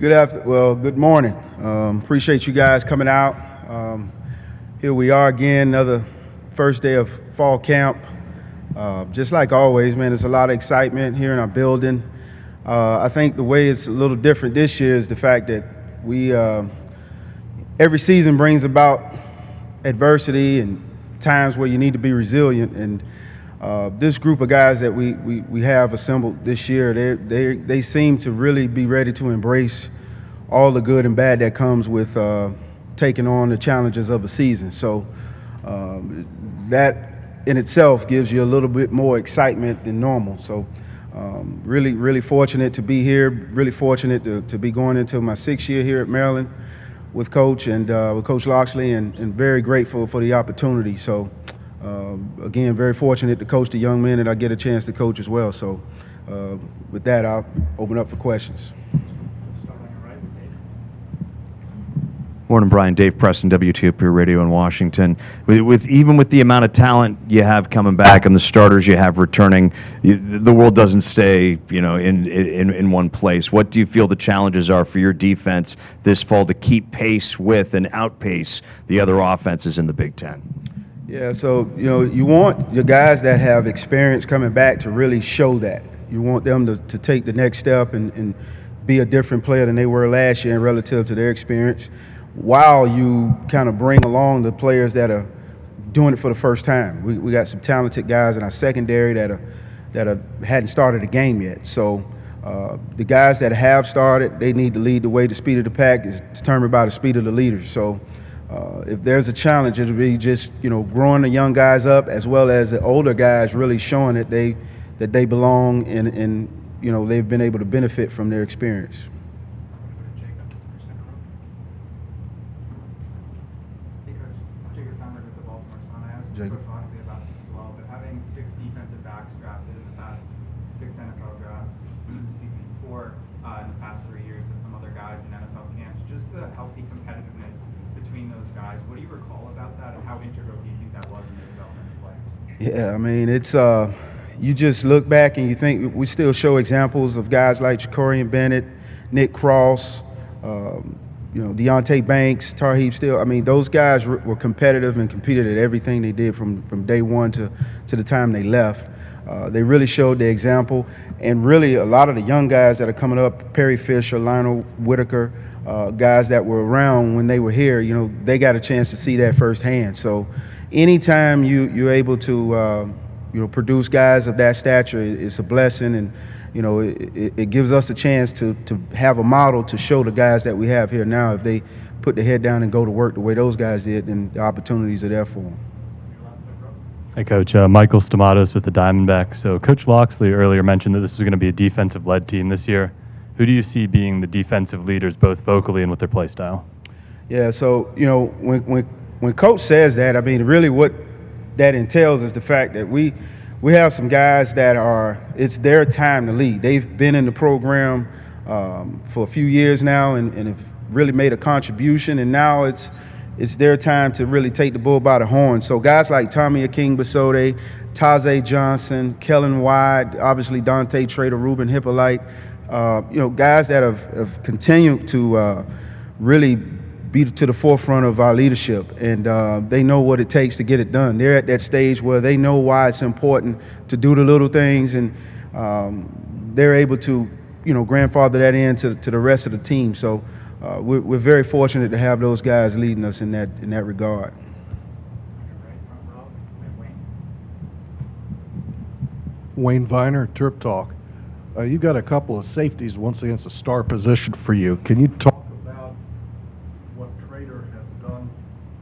Good morning. Appreciate you guys coming out. Here we are again, another first day of fall camp. Just like always, man, there's a lot of excitement here in our building. I think the way it's a little different this year is the fact that every season brings about adversity and times where you need to be resilient. And this group of guys that we have assembled this year, they seem to really be ready to embrace all the good and bad that comes with taking on the challenges of a season. So that in itself gives you a little bit more excitement than normal. So really fortunate to be here, really fortunate to be going into my 6th year here at Maryland with Coach and with Coach Loxley, and very grateful for the opportunity. So again, very fortunate to coach the young men that I get a chance to coach as well. So with that, I'll open up for questions. Morning, Brian. Dave Preston, WTOP Radio in Washington. Even with the amount of talent you have coming back and the starters you have returning, the world doesn't stay, in one place. What do you feel the challenges are for your defense this fall to keep pace with and outpace the other offenses in the Big Ten? Yeah, so you want your guys that have experience coming back to really show that. You want them to take the next step and be a different player than they were last year relative to their experience, while you kind of bring along the players that are doing it for the first time. We got some talented guys in our secondary that hadn't started a game yet. So the guys that have started, they need to lead the way. The speed of the pack is determined by the speed of the leaders. So if there's a challenge, it'll be just growing the young guys up, as well as the older guys really showing that they belong and they've been able to benefit from their experience. Jacob. About this as well, but having 6 defensive backs drafted in the past 6 NFL drafts, 4 in the past 3 years, and some other guys in NFL camps, just the healthy competitiveness between those guys. What do you recall about that, and how integral do you think that was in the development of players? Yeah, I mean, it's you just look back and you think we still show examples of guys like Jacorian Bennett, Nick Cross, Deonte Banks, Tarheeb Steele. I mean, those guys were competitive and competed at everything they did from day one to the time they left. They really showed the example, and really a lot of the young guys that are coming up, Perry Fisher, Lionel Whitaker, guys that were around when they were here, they got a chance to see that firsthand. So anytime you're able to produce guys of that stature, it's a blessing, and it gives us a chance to have a model to show the guys that we have here now. If they put their head down and go to work the way those guys did, then the opportunities are there for them. Hi, Coach. Michael Stamatos with the Diamondbacks. So Coach Loxley earlier mentioned that this was going to be a defensive-led team this year. Who do you see being the defensive leaders, both vocally and with their play style? Yeah, so, when Coach says that, I mean, really what that entails is the fact that we have some guys that it's their time to lead. They've been in the program for a few years now and have really made a contribution, and now it's their time to really take the bull by the horn. So guys like Tommy Aking-Basode, Tajay Johnson, Kellen White, obviously Dante Trader, Ruben Hippolyte, guys that have continued to really be to the forefront of our leadership, and they know what it takes to get it done. They're at that stage where they know why it's important to do the little things, and they're able to, grandfather that into the rest of the team. So we're very fortunate to have those guys leading us in that regard. Wayne Viner, Terp Talk. You got a couple of safeties once against a star position for you. Can you talk about what Trader has done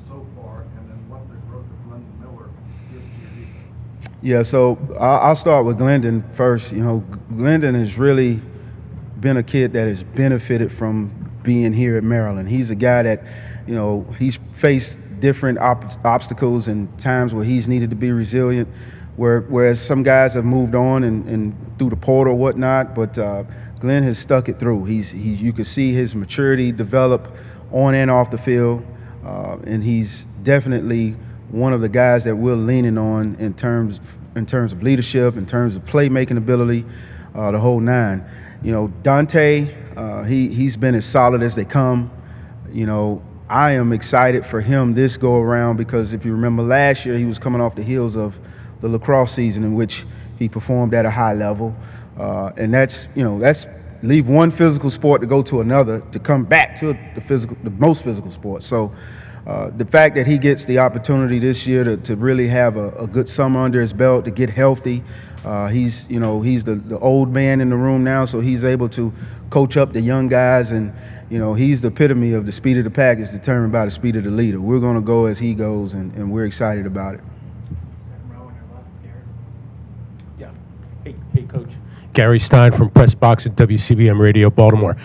so far, and then what the growth of Glendon Miller gives to your defense? Yeah, so I'll start with Glendon first. Glendon has really been a kid that has benefited from being here at Maryland. He's a guy that, he's faced different obstacles and times where he's needed to be resilient, whereas some guys have moved on and through the portal or whatnot, but Glenn has stuck it through. You can see his maturity develop on and off the field, and he's definitely one of the guys that we're leaning on in terms of leadership, in terms of playmaking ability, the whole nine. Dante, He's been as solid as they come. You know, I am excited for him this go around because if you remember last year, he was coming off the heels of the lacrosse season in which he performed at a high level, and that's leave one physical sport to go to another to come back to the most physical sport. So. The fact that he gets the opportunity this year to really have a good summer under his belt, to get healthy, he's the old man in the room now, so he's able to coach up the young guys, and he's the epitome of the speed of the pack is determined by the speed of the leader. We're going to go as he goes, and we're excited about it. Second row on your left, Garrett. Yeah. Hey, Coach. Gary Stein from Press Box at WCBM Radio Baltimore.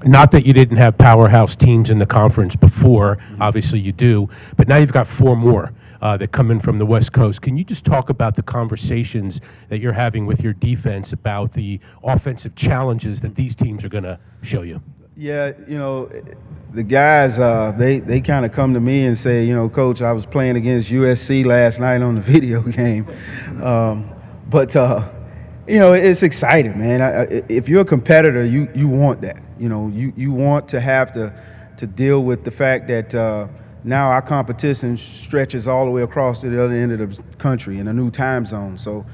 Not that you didn't have powerhouse teams in the conference before, obviously you do, but now you've got 4 more that come in from the West Coast. Can you just talk about the conversations that you're having with your defense about the offensive challenges that these teams are going to show you? Yeah, the guys, they kind of come to me and say, Coach, I was playing against USC last night on the video game. It's exciting, man. If you're a competitor, you want that. You want to have to deal with the fact that now our competition stretches all the way across to the other end of the country in a new time zone. So,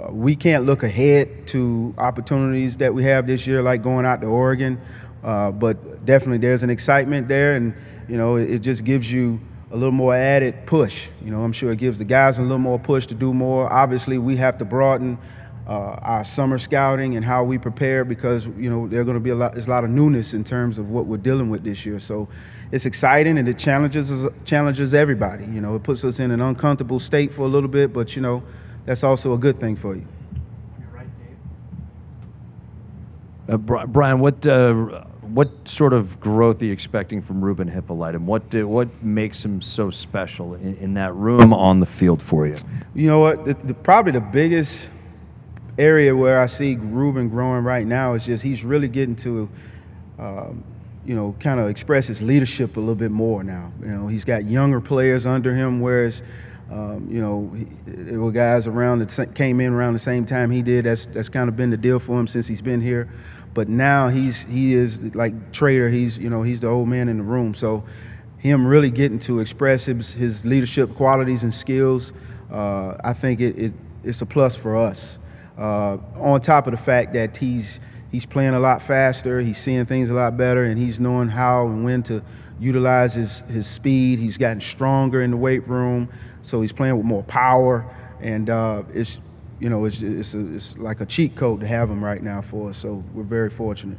we can't look ahead to opportunities that we have this year, like going out to Oregon. But definitely there's an excitement there, and, it just gives you a little more added push. I'm sure it gives the guys a little more push to do more. Obviously, we have to broaden our summer scouting and how we prepare because, there's going to be there's a lot of newness in terms of what we're dealing with this year. So it's exciting and it challenges everybody. It puts us in an uncomfortable state for a little bit, but, that's also a good thing for you. On your right, Dave. Brian, what sort of growth are you expecting from Ruben Hippolyte, and what makes him so special in that room on the field for you? You know what? Probably the biggest area where I see Ruben growing right now is just he's really getting to, kind of express his leadership a little bit more now. He's got younger players under him, whereas, there were guys around that came in around the same time he did. That's kind of been the deal for him since he's been here. But now he is like Trader. He's the old man in the room. So him really getting to express his leadership qualities and skills, I think it's a plus for us. On top of the fact that he's playing a lot faster, he's seeing things a lot better, and he's knowing how and when to utilize his speed. He's gotten stronger in the weight room, so he's playing with more power, and it's like a cheat code to have him right now for us. So we're very fortunate.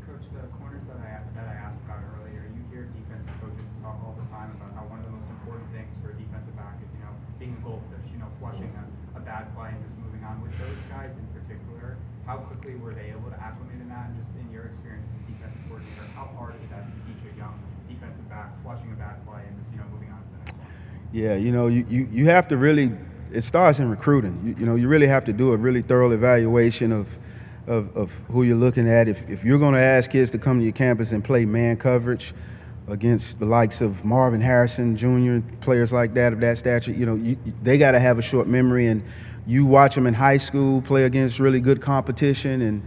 Coach, the corners that I asked about earlier, you hear defensive coaches talk all the time about how one of the most important things for a defensive back is, being a goldfish, flushing a bad play and just moving on. With those guys in particular, how quickly were they able to acclimate in that? And just in your experience as a defensive coordinator, how hard is that to teach a young defensive back flushing a bad play and just, moving on to the next one? Yeah, you have to really. It starts in recruiting. You really have to do a really thorough evaluation of who you're looking at. If you're going to ask kids to come to your campus and play man coverage against the likes of Marvin Harrison Jr., players like that of that stature, they got to have a short memory. And you watch them in high school play against really good competition, and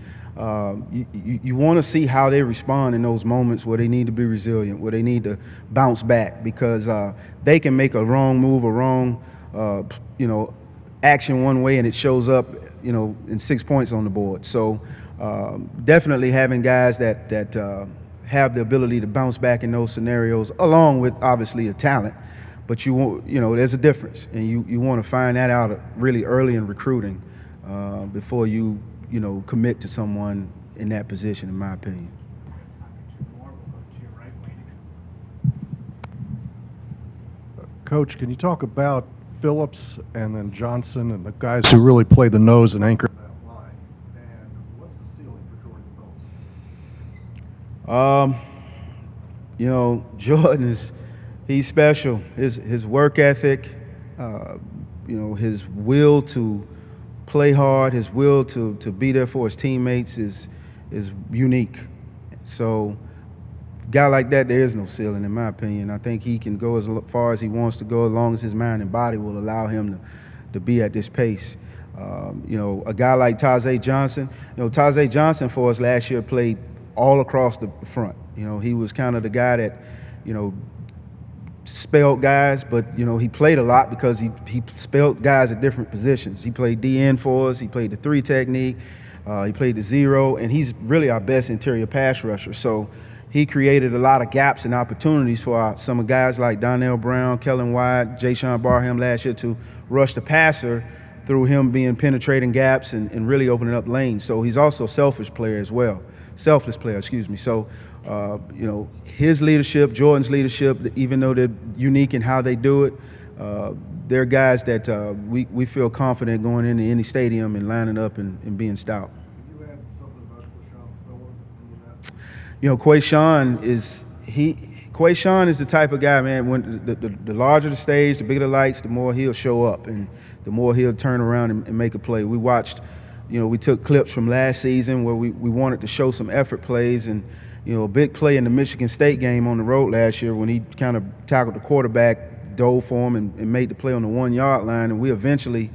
you want to see how they respond in those moments where they need to be resilient, where they need to bounce back, because they can make a wrong move, a wrong action one way, and it shows up in 6 points on the board. So definitely having guys that have the ability to bounce back in those scenarios, along with obviously a talent. But there's a difference, and you want to find that out really early in recruiting before you commit to someone in that position, in my opinion. Two more. We'll go to your right, Wayne. Coach, can you talk about Phillips and then Johnson and the guys who really play the nose and anchor that line? And what's the ceiling for Jordan Phillips? Jordan he's special. His work ethic, his will to play hard, his will to be there for his teammates is unique. So, a guy like that, there is no ceiling, in my opinion. I think he can go as far as he wants to go, as long as his mind and body will allow him to be at this pace. You know, a guy like Tajay Johnson. You know, Tajay Johnson for us last year played all across the front. You know, he was kind of the guy that, you know, spelled guys, but you know he played a lot because he spelled guys at different positions. He played DN for us. He played the 3 technique. He played the 0, and he's really our best interior pass rusher. So he created a lot of gaps and opportunities for some guys like Donnell Brown, Kellen White, Jayshon Barham last year to rush the passer through him being penetrating gaps and really opening up lanes. So he's also a selfless player as well. So, you know, his leadership, Jordan's leadership, even though they're unique in how they do it, they're guys that we feel confident going into any stadium and lining up and being stout. Can you add something about Quayshawn Thorne into that? You know, Quayshawn is the type of guy, man, when the larger the stage, the bigger the lights, the more he'll show up and the more he'll turn around and make a play. We watched, you know, we took clips from last season where we wanted to show some effort plays, and you know, a big play in the Michigan State game on the road last year when he kind of tackled the quarterback, dove for him, and made the play on the 1 yard line. And we eventually,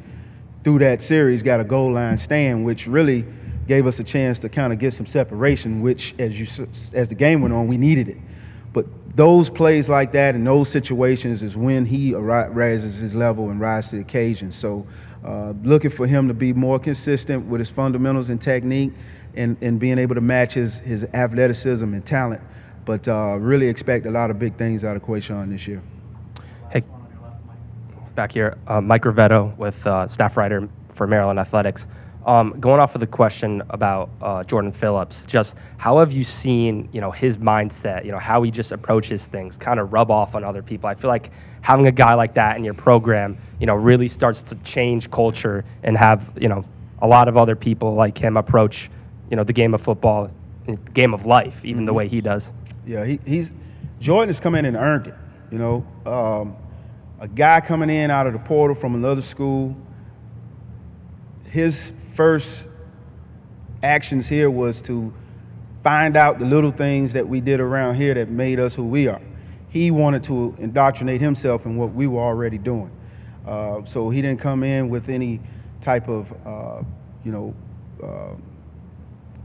through that series, got a goal line stand, which really gave us a chance to kind of get some separation, which as the game went on, we needed it. But those plays like that and those situations is when he raises his level and rises to the occasion. So looking for him to be more consistent with his fundamentals and technique and being able to match his athleticism and talent. But really expect a lot of big things out of Quayshawn this year. Hey, back here, Mike Rivetto with staff writer for Maryland Athletics. Going off of the question about Jordan Phillips, just how have you seen, you know, his mindset, you know, how he just approaches things kind of rub off on other people? I feel like having a guy like that in your program, you know, really starts to change culture and have, you know, a lot of other people like him approach, you know, the game of football, the game of life, even the way he does. Yeah, Jordan has come in and earned it. You know, a guy coming in out of the portal from another school, his first actions here was to find out the little things that we did around here that made us who we are. He wanted to indoctrinate himself in what we were already doing. So he didn't come in with any type of, you know,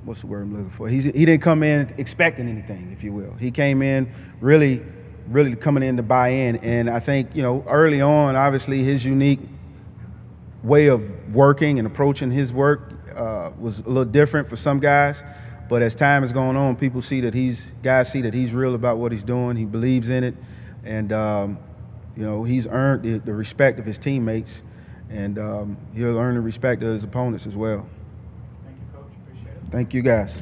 what's the word I'm looking for? He didn't come in expecting anything, if you will. He came in really coming in to buy in. And I think, you know, early on, obviously his unique way of working and approaching his work was a little different for some guys. But as time has gone on, people see that guys see that he's real about what he's doing. He believes in it. And, you know, he's earned the respect of his teammates. And he'll earn the respect of his opponents as well. Thank you, Coach. Appreciate it. Thank you, guys.